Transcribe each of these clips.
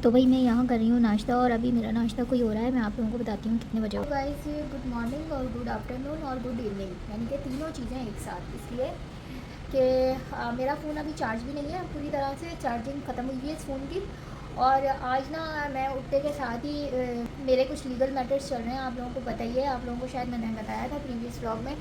तो भाई मैं यहाँ कर रही हूँ नाश्ता और अभी मेरा नाश्ता कोई हो रहा है। मैं आप लोगों को बताती हूँ कितने बजे। गाइस गुड मॉर्निंग और गुड आफ्टरनून और गुड इवनिंग, यानी कि तीनों चीज़ें एक साथ, इसलिए कि मेरा फ़ोन अभी चार्ज भी नहीं है, पूरी तरह से चार्जिंग ख़त्म हुई है इस फ़ोन की। और आज ना मैं उठने के साथ ही मेरे कुछ लीगल मैटर्स चल रहे हैं, आप लोगों को पता ही है, आप लोगों को शायद मैंने बताया था प्रीवियस व्लॉग में।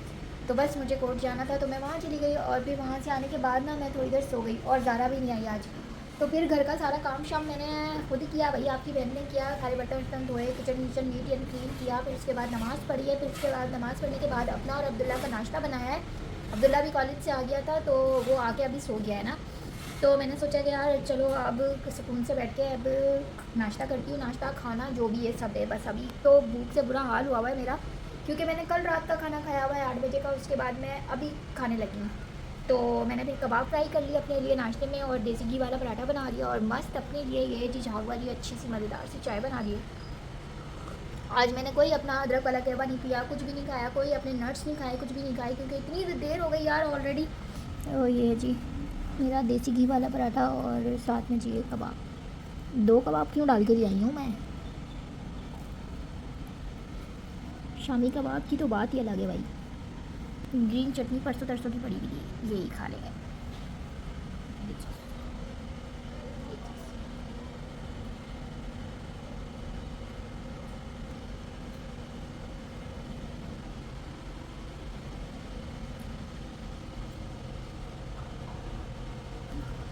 तो बस मुझे कोर्ट जाना था तो मैं वहाँ चली गई और फिर वहाँ से आने के बाद ना मैं थोड़ी देर सो गई और ज़ारा भी नहीं आई आज। तो फिर घर का सारा काम शाम मैंने खुद ही किया, भाई आपकी बहन ने किया, सारे बर्तन वर्तन धोए, किचन विचन नीट एंड क्लीन किया। फिर उसके बाद नमाज़ पढ़ी है, फिर उसके बाद नमाज़ पढ़ने के बाद अपना और अब्दुल्ला का नाश्ता बनाया है। अब्दुल्ला भी कॉलेज से आ गया था तो वो आके अभी सो गया है ना, तो मैंने सोचा कि यार चलो अब सुकून से बैठ के अब नाश्ता करती हूँ। नाश्ता खाना जो भी है सब है, बस अभी तो भूख से बुरा हाल हुआ हुआ है मेरा, क्योंकि मैंने कल रात का खाना खाया हुआ है 8 बजे का। उसके बाद मैं अभी खाने लगी हूँ, तो मैंने फिर कबाब फ्राई कर लिया अपने लिए नाश्ते में और देसी घी वाला पराठा बना लिया और मस्त अपने लिए ये जी झाग वाली अच्छी सी मज़ेदार सी चाय बना ली। आज मैंने कोई अपना अदरक वाला कहवा नहीं पिया, कुछ भी नहीं खाया, कोई अपने नट्स नहीं खाए, कुछ भी नहीं खाए, क्योंकि इतनी देर हो गई यार ऑलरेडी। और ये जी मेरा देसी घी वाला पराठा और साथ में जी कबाब, 2 कबाब क्यों डाल के ले आई हूँ मैं। शामी कबाब की तो बात ही अलग है भाई। ग्रीन चटनी परसों तरसों की पड़ी हुई थी, यही खा लेंगे।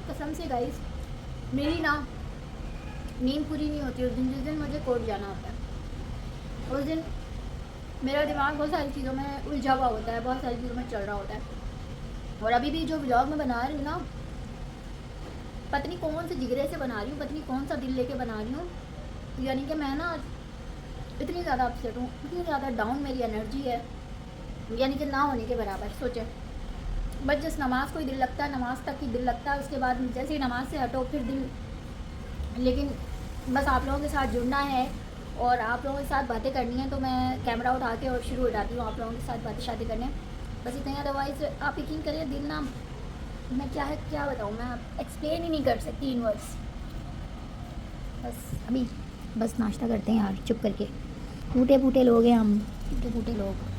कसम से गाइस मेरी ना नींद पूरी नहीं होती उस दिन, जिस दिन मुझे कोर्ट जाना होता है। उस दिन मेरा दिमाग बहुत सारी चीज़ों में उलझा हुआ होता है, बहुत सारी चीज़ों में चल रहा होता है। और अभी भी जो व्लॉग मैं बना रही हूँ ना, पता नहीं कौन से जिगरे से बना रही हूँ, पता नहीं कौन सा दिल लेके बना रही हूँ। यानी कि मैं ना इतनी ज़्यादा अपसेट हूँ, इतनी ज़्यादा डाउन मेरी एनर्जी है, यानी कि ना होने के बराबर। सोचे बस जिस नमाज़ को ही दिल लगता है, नमाज तक ही दिल लगता है, उसके बाद जैसे ही नमाज से हटो फिर दिल। लेकिन बस आप लोगों के साथ जुड़ना है और आप लोगों के साथ बातें करनी है, तो मैं कैमरा उठा के और शुरू हो जाती हूँ आप लोगों के साथ बातें शातें करने। बस इतना ही, अदरवाइज़ आप यकीन करें दिल ना, मैं क्या बताऊँ, मैं एक्सप्लेन ही नहीं कर सकती इन वर्ड्स। बस अभी बस नाश्ता करते हैं यार चुप करके, फूटे फूटे लोग हैं हम, फूटे फूटे लोग।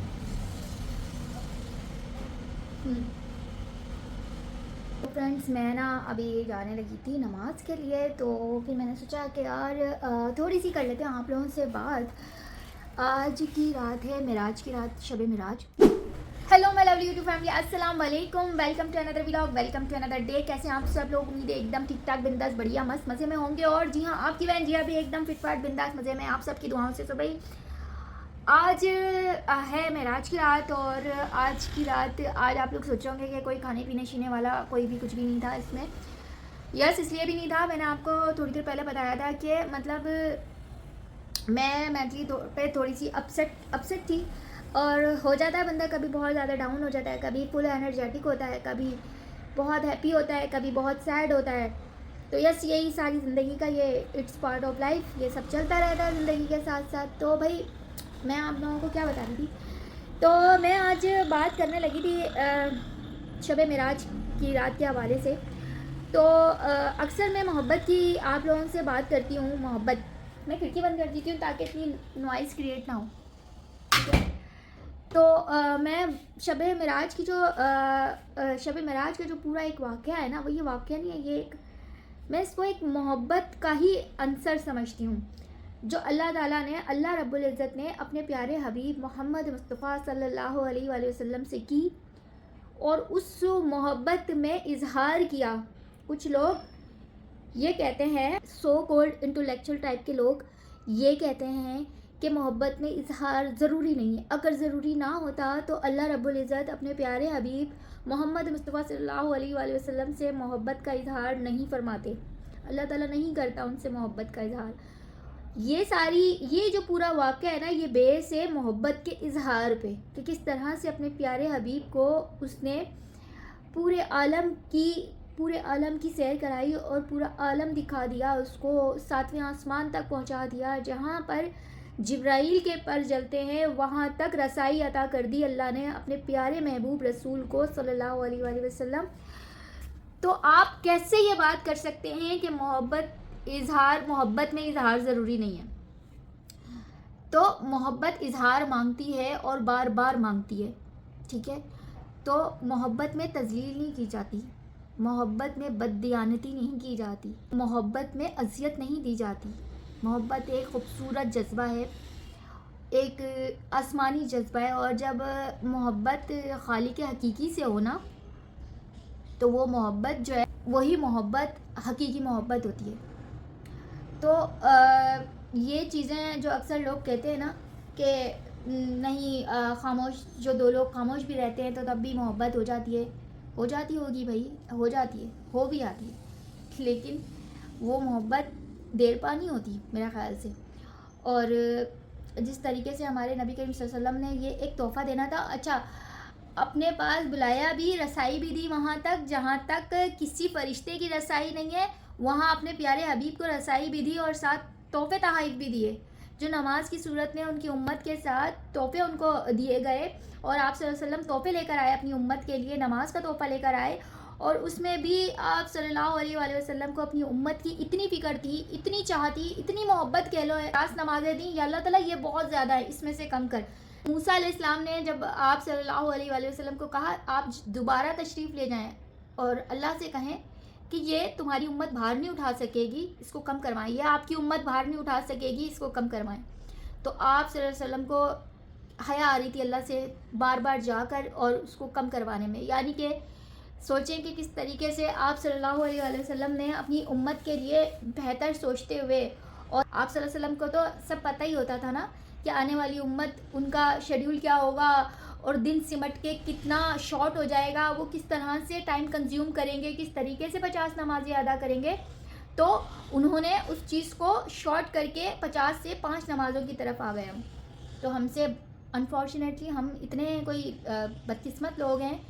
तो फ्रेंड्स मैं ना अभी जाने लगी थी नमाज़ के लिए, तो फिर मैंने सोचा कि यार थोड़ी सी कर लेते हैं आप लोगों से बात। आज की रात है मिराज की रात, Shab Miraj. Hello my lovely YouTube family, अस्सलाम वालेकुम, welcome to another vlog, welcome to another day. कैसे हैं आप सब लोग? उम्मीद है एकदम ठीक ठाक बिंदास बढ़िया मस्त मज़े में होंगे। और जी हाँ, आपकी बहन जिया भी एकदम फिटफाट बिंदास मज़े में, आप सबकी दुआओं से। तो भाई आज है मेराज की रात, और आज की रात, आज आप लोग सोचोगे कि कोई खाने पीने शीने वाला कोई भी कुछ भी नहीं था इसमें। यस, इसलिए भी नहीं था, मैंने आपको थोड़ी देर पहले बताया था कि मतलब मैं मेंटली पे थोड़ी सी अपसेट थी। और हो जाता है बंदा कभी बहुत ज़्यादा डाउन हो जाता है, कभी फुल एनर्जेटिक होता है, कभी बहुत हैप्पी होता है, कभी बहुत सैड होता है। तो यस, यही सारी ज़िंदगी का ये इट्स पार्ट ऑफ लाइफ, ये सब चलता रहता है ज़िंदगी के साथ साथ। तो भाई मैं आप लोगों को क्या बता रही थी, तो मैं आज बात करने लगी थी शब मिराज की रात के हवाले से। तो अक्सर मैं मोहब्बत की आप लोगों से बात करती हूँ, मोहब्बत। मैं खिड़की बंद कर देती हूँ ताकि इतनी नॉइज़ क्रिएट ना हो, ठीक है। तो मैं शब मिराज की जो शब मिराज का जो पूरा एक वाक़या है ना, वो ये वाक़या नहीं है, ये एक, मैं इसको एक मोहब्बत का ही अंसर समझती हूँ, जो अल्लाह ताला ने, अल्लाह रब्बुल इज़्ज़त ने अपने प्यारे हबीब मोहम्मद मुस्तफ़ा सल्लल्लाहु अलैहि वसल्लम से की और उस मोहब्बत में इजहार किया। कुछ लोग ये कहते हैं, सो कॉल्ड इंटेलेक्चुअल टाइप के लोग ये कहते हैं कि मोहब्बत में इजहार ज़रूरी नहीं है। अगर ज़रूरी ना होता तो अल्लाह रब्बुल इज़्ज़त अपने प्यारे हबीब मोहम्मद मुस्तफ़ा सल्लल्लाहु अलैहि वसल्लम से मोहब्बत का इजहार नहीं फरमाते। अल्लाह ताला नहीं करता उनसे मोहब्बत का इजहार। ये जो पूरा वाक़या है ना, ये बेस है मोहब्बत के इजहार पे, कि किस तरह से अपने प्यारे हबीब को उसने पूरे आलम की सैर कराई और पूरा आलम दिखा दिया, उसको 7वें आसमान तक पहुंचा दिया, जहां पर जिब्राइल के पर जलते हैं वहां तक रसाई अता कर दी अल्लाह ने अपने प्यारे महबूब रसूल को सल्लल्लाहु अलैहि वसल्लम। तो आप कैसे ये बात कर सकते हैं कि मोहब्बत इजहार, मोहब्बत में इजहार ज़रूरी नहीं है। तो मोहब्बत इजहार मांगती है और बार बार मांगती है, ठीक है। तो मोहब्बत में तज़लील नहीं की जाती, मोहब्बत में बददियानती नहीं की जाती, मोहब्बत में अज़ियत नहीं दी जाती। मोहब्बत एक ख़ूबसूरत जज्बा है, एक आसमानी जज्बा है, और जब मोहब्बत खालिक हकीकी से हो ना, तो वो मोहब्बत जो है वही मोहब्बत हकीकी मोहब्बत होती है। तो ये चीज़ें जो अक्सर लोग कहते हैं ना कि नहीं, खामोश, जो दो लोग खामोश भी रहते हैं तो तब भी मोहब्बत हो जाती होगी भाई, हो जाती है, हो भी आती है, लेकिन वो मोहब्बत देर पा नहीं होती मेरा ख़्याल से। और जिस तरीके से हमारे नबी करीम सल्लल्लाहु अलैहि वसल्लम ने ये एक तोहफ़ा देना था, अच्छा अपने पास बुलाया भी, रसाई भी दी वहाँ तक जहाँ तक किसी फ़रिश्ते की रसाई नहीं है, वहाँ अपने प्यारे हबीब को रसाई भी दी और साथ तोहफ़े तोहफ़े भी दिए। जो नमाज की सूरत में उनकी उम्मत के साथ तोहफ़े उनको दिए गए, और आप सल्लल्लाहु अलैहि वसल्लम तोहफ़े लेकर आए अपनी उम्मत के लिए, नमाज का तोहफ़ा लेकर आए, और उसमें भी आप सल्लल्लाहु अलैहि वसल्लम को अपनी उम्मत की इतनी फ़िक्र थी, इतनी चाह थी, इतनी मोहब्बत कह लो, 50 नमाज़ें दी, या अल्लाह ताला ये बहुत ज़्यादा है, इसमें से कम कर। मूसा अलैहिस्सलाम ने जब आप सल्लल्लाहु अलैहि वसल्लम को कहा आप दोबारा तशरीफ़ ले जाएं और अल्लाह से कहें कि ये तुम्हारी उम्मत भार नहीं उठा सकेगी, इसको कम करवाएं, यह आपकी उम्मत भार नहीं उठा सकेगी, इसको कम करवाएं। तो आप सल्लल्लाहु अलैहि वसल्लम को हया आ रही थी अल्लाह से बार बार जाकर और उसको कम करवाने में। यानी कि सोचें कि किस तरीके से आप सल्लल्लाहु अलैहि वसल्लम ने अपनी उम्मत के लिए बेहतर सोचते हुए, और आप सल्लल्लाहु अलैहि वसल्लम को तो सब पता ही होता था ना कि आने वाली उम्मत, उनका शेड्यूल क्या होगा और दिन सिमट के कितना शॉर्ट हो जाएगा, वो किस तरह से टाइम कंज्यूम करेंगे, किस तरीके से 50 नमाज़ें अदा करेंगे। तो उन्होंने उस चीज़ को शॉर्ट करके 50 से 5 नमाज़ों की तरफ आ गए हम। तो हमसे अनफॉर्चुनेटली हम इतने कोई बदकिस्मत लोग हैं,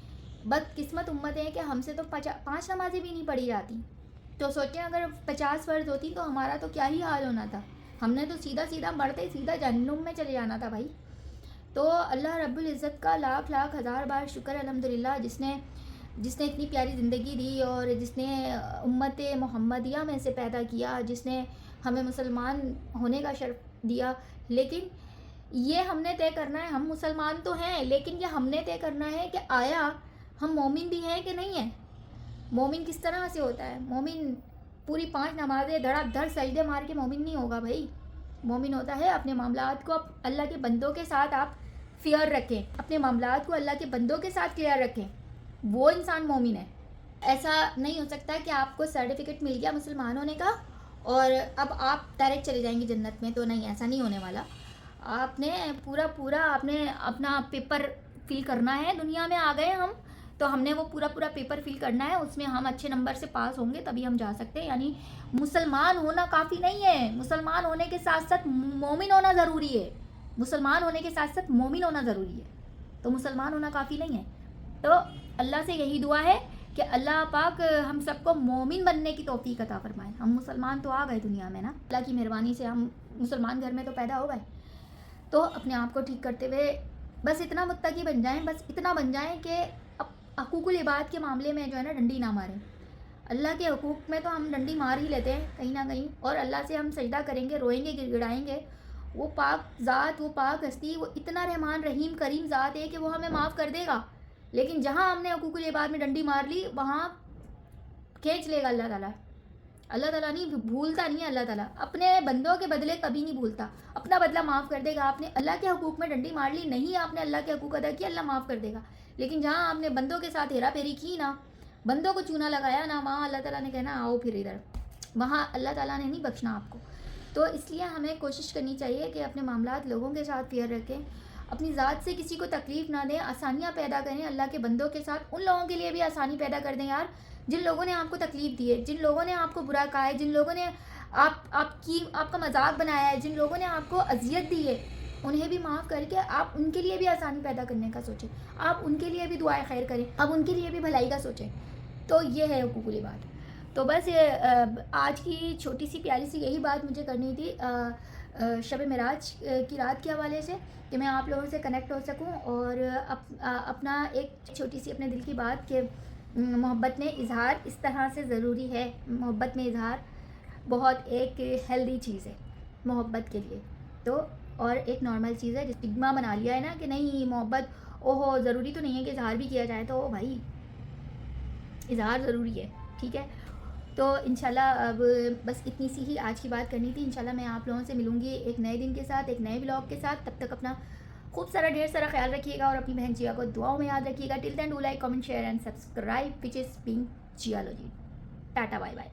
बदकिस्मत उम्मत है कि हमसे तो 5 नमाज़ें भी नहीं पढ़ी जाती। तो सोचें अगर 50 फ़र्ज़ होती तो हमारा तो क्या ही हाल होना था, हमने तो सीधा सीधा मरते सीधा जहन्नुम में चले जाना था भाई। तो अल्लाह रब्बुल इज़्ज़त का लाख लाख हज़ार बार शुक्र अल्हम्दुलिल्लाह, जिसने इतनी प्यारी ज़िंदगी दी और जिसने उम्मत मोहम्मदिया में से पैदा किया, जिसने हमें मुसलमान होने का शर्फ दिया। लेकिन ये हमने तय करना है, हम मुसलमान तो हैं, लेकिन ये हमने तय करना है कि आया हम मोमिन भी हैं कि नहीं है। मोमिन किस तरह से होता है? मोमिन पूरी 5 नमाज़ें धड़ाधड़ सजदे मार के मोमिन नहीं होगा भाई। मोमिन होता है अपने मामलात को अल्लाह के बंदों के साथ आप फेयर रखें, अपने मामलात को अल्लाह के बंदों के साथ क्लियर रखें, वो इंसान मोमिन है। ऐसा नहीं हो सकता कि आपको सर्टिफिकेट मिल गया मुसलमान होने का और अब आप डायरेक्ट चले जाएंगे जन्नत में, तो नहीं, ऐसा नहीं होने वाला। आपने पूरा आपने अपना पेपर फिल करना है। दुनिया में आ गए हम तो हमने वो पूरा पेपर फिल करना है, उसमें हम अच्छे नंबर से पास होंगे तभी हम जा सकते हैं। यानी मुसलमान होना काफ़ी नहीं है, मुसलमान होने के साथ साथ मोमिन होना ज़रूरी है। मुसलमान होने के साथ साथ मोमिन होना ज़रूरी है, तो मुसलमान होना काफ़ी नहीं है। तो अल्लाह से यही दुआ है कि अल्लाह पाक हम सबको मोमिन बनने की तौफीक अता फरमाए। हम मुसलमान तो आ गए दुनिया में ना, अल्लाह की मेहरबानी से हम मुसलमान घर में तो पैदा हो गए। तो अपने आप को ठीक करते हुए बस इतना मुत्तकी बन जाएं, बस इतना बन जाएं कि हकूकुल इबाद के मामले में जो है ना डंडी ना मारें। अल्लाह के हकूक़ में तो हम डंडी मार ही लेते हैं कहीं ना कहीं, और अल्लाह से हम सजदा करेंगे, रोएंगे, गिड़गिड़ाएंगे। वो पाक ज़ात, वो पाक हस्ती, वो इतना रहमान रहीम करीम ज़ात है कि वो हमें माफ़ कर देगा। लेकिन जहाँ हमने हकूकुल इबाद में डंडी मार ली वहाँ खींच लेगा अल्लाह ताला। अल्लाह ताला नहीं भूलता, नहीं है अल्लाह ताला, अपने बंदों के बदले कभी नहीं भूलता, अपना बदला माफ़ कर देगा। आपने अल्लाह के हकूक़ में डंडी मार ली, नहीं आपने अल्लाह के हकूक़ अदा किया, अल्लाह माफ़ कर देगा। लेकिन जहाँ आपने बंदों के साथ हेरा फेरी की ना, बंदों को चूना लगाया ना, वहाँ अल्लाह ताला ने कहना आओ फिर इधर, वहाँ अल्लाह ताला ने नहीं बख्शना आपको। तो इसलिए हमें कोशिश करनी चाहिए कि अपने मामलात लोगों के साथ फेयर रखें, अपनी ज़ात से किसी को तकलीफ़ ना दें, आसानियाँ पैदा करें अल्लाह के बंदों के साथ। उन लोगों के लिए भी आसानी पैदा कर दें यार, जिन लोगों ने आपको तकलीफ़ दी है, जिन लोगों ने आपको बुरा कहा है, जिन लोगों ने आपका मजाक बनाया है, जिन लोगों ने आपको अजियत दी है, उन्हें भी माफ़ करके आप उनके लिए भी आसानी पैदा करने का सोचें, आप उनके लिए भी दुआएं खैर करें, आप उनके लिए भी भलाई का सोचें। तो ये है हुकूकुल इबाद। तो बस आज की छोटी सी प्यारी सी यही बात मुझे करनी थी शब मेराज की रात के हवाले से, कि मैं आप लोगों से कनेक्ट हो सकूं और अपना एक छोटी सी अपने दिल की बात कि मोहब्बत में इजहार इस तरह से ज़रूरी है। मोहब्बत में इजहार बहुत एक हेल्दी चीज़ है मोहब्बत के लिए। तो और एक नॉर्मल चीज़ है, स्टिग्मा बना लिया है ना कि नहीं मोहब्बत, ओहो ज़रूरी तो नहीं है कि इज़हार भी किया जाए, तो भाई इज़हार ज़रूरी है, ठीक है। तो इंशाल्लाह अब बस इतनी सी ही आज की बात करनी थी। इंशाल्लाह मैं आप लोगों से मिलूँगी एक नए दिन के साथ, एक नए व्लॉग के साथ। तब तक अपना खूब सारा ढेर सारा ख्याल रखिएगा और अपनी बहन जिया को दुआओं में याद रखिएगा। Till then do like, comment, share and subscribe which is being geology. Tata bye bye.